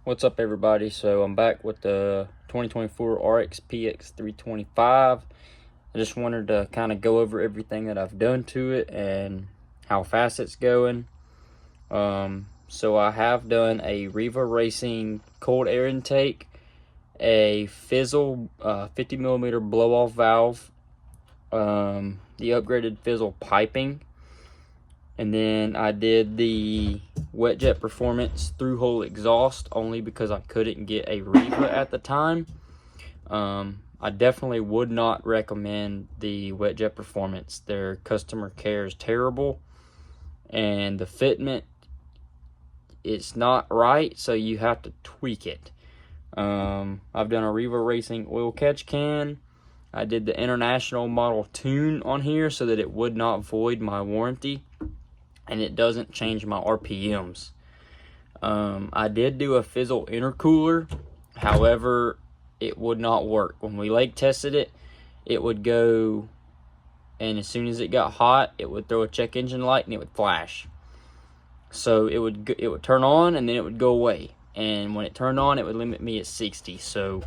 What's up, everybody? So I'm back with the 2024 RX PX 325. I just wanted to kind of go over everything that I've done to it and how fast it's going. So I have done a Riva Racing cold air intake, a Fizzle 50mm blow-off valve, the upgraded Fizzle piping, and then I did the Wet Jet Performance through-hole exhaust only because I couldn't get a Riva at the time. I definitely would not recommend the Wet Jet Performance. Their customer care is terrible, and the fitment, it's not right, so you have to tweak it. I've done a Riva Racing oil catch can. I did the international model tune on here so that it would not void my warranty, and it doesn't change my RPMs. I did do a Fizzle intercooler, however, it would not work. When we lake tested it, it would go, and as soon as it got hot, it would throw a check engine light and it would flash. So it would turn on and then it would go away. And when it turned on, it would limit me at 60. So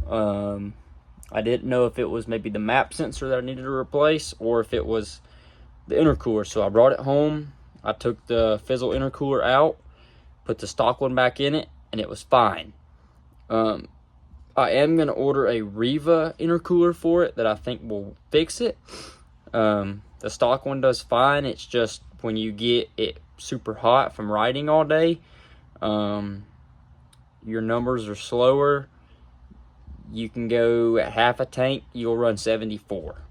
I didn't know if it was maybe the map sensor that I needed to replace or if it was the intercooler. So I brought it home. I took the Fizzle intercooler out, put the stock one back in it, and it was fine. I am going to order a Riva intercooler for it that I think will fix it. The stock one does fine. It's just when you get it super hot from riding all day, your numbers are slower. You can go at half a tank, you'll run 74.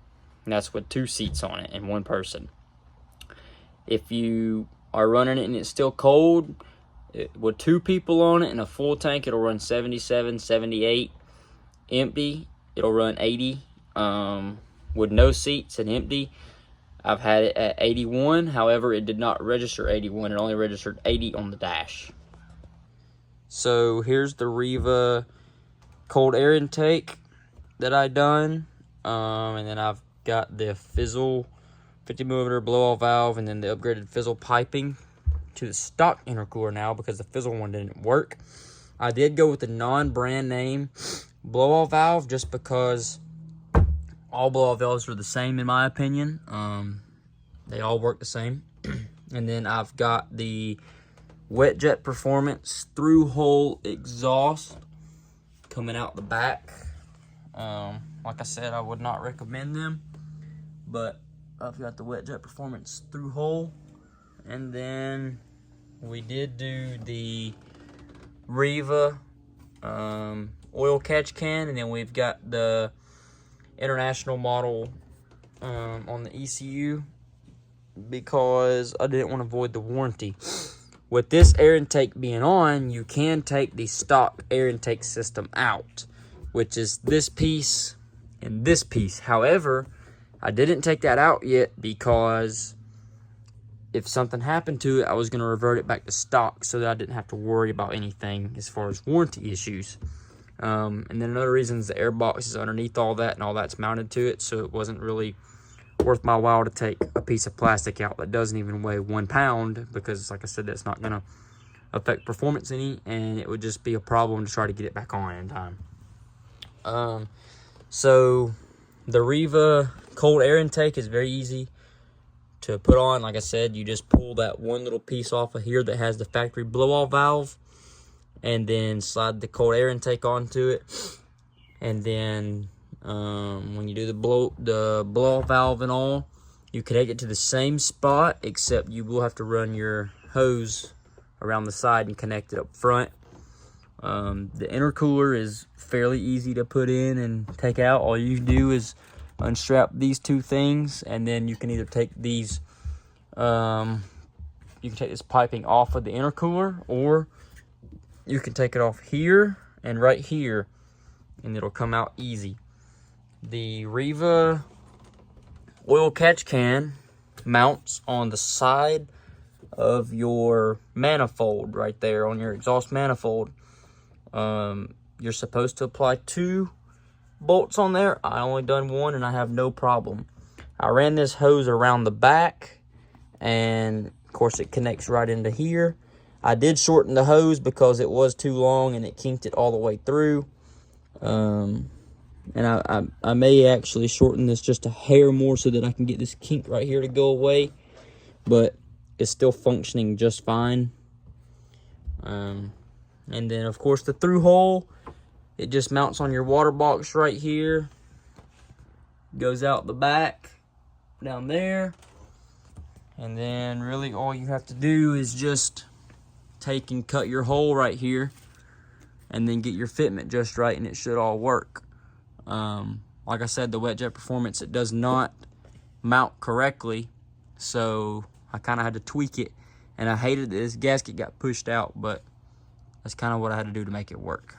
And that's with 2 seats on it and 1 person. If you are running it and it's still cold, with 2 people on it and a full tank, it'll run 77, 78. Empty, it'll run 80. With no seats and empty, I've had it at 81. However, it did not register 81. It only registered 80 on the dash. So here's the Riva cold air intake that I done. And then I've got the Fizzle 50mm blow-off valve, and then the upgraded Fizzle piping to the stock intercooler now because the Fizzle one didn't work. I did go with the non-brand name blow-off valve just because all blow-off valves are the same in my opinion. They all work the same. And then I've got the Wet Jet Performance through-hole exhaust coming out the back. Like I said, I would not recommend them, but I've got the Wet Jet Performance through-hole. And then we did do the Riva oil catch can, and then we've got the international model on the ECU because I didn't want to void the warranty. With this air intake being on, you can take the stock air intake system out, which is this piece and this piece. However, I didn't take that out yet because if something happened to it, I was going to revert it back to stock so that I didn't have to worry about anything as far as warranty issues. And then another reason is the air box is underneath all that, and all that's mounted to it, so it wasn't really worth my while to take a piece of plastic out that doesn't even weigh 1 pound, because like I said, that's not going to affect performance any, and it would just be a problem to try to get it back on in time. So the Riva cold air intake is very easy to put on. Like I said, you just pull that one little piece off of here that has the factory blow-off valve, and then slide the cold air intake onto it. And then when you do the blow-off valve and all, you connect it to the same spot, except you will have to run your hose around the side and connect it up front. The intercooler is fairly easy to put in and take out. All you do is unstrap these 2 things, and then you can either take these you can take this piping off of the intercooler, or you can take it off here and right here, and it'll come out easy. The Riva oil catch can mounts on the side of your manifold right there on your exhaust manifold. You're supposed to apply 2 bolts on there. I only done 1 and I have no problem. I ran this hose around the back, and of course it connects right into here. I did shorten the hose because it was too long and it kinked it all the way through. And I may actually shorten this just a hair more so that I can get this kink right here to go away. But it's still functioning just fine. And then, of course, the through hole, it just mounts on your water box right here. Goes out the back, down there. And then, really, all you have to do is just take and cut your hole right here. And then get your fitment just right, and it should all work. Like I said, the Wet Jet Performance, it does not mount correctly. So I kind of had to tweak it. And I hated that this gasket got pushed out, but that's kind of what I had to do to make it work.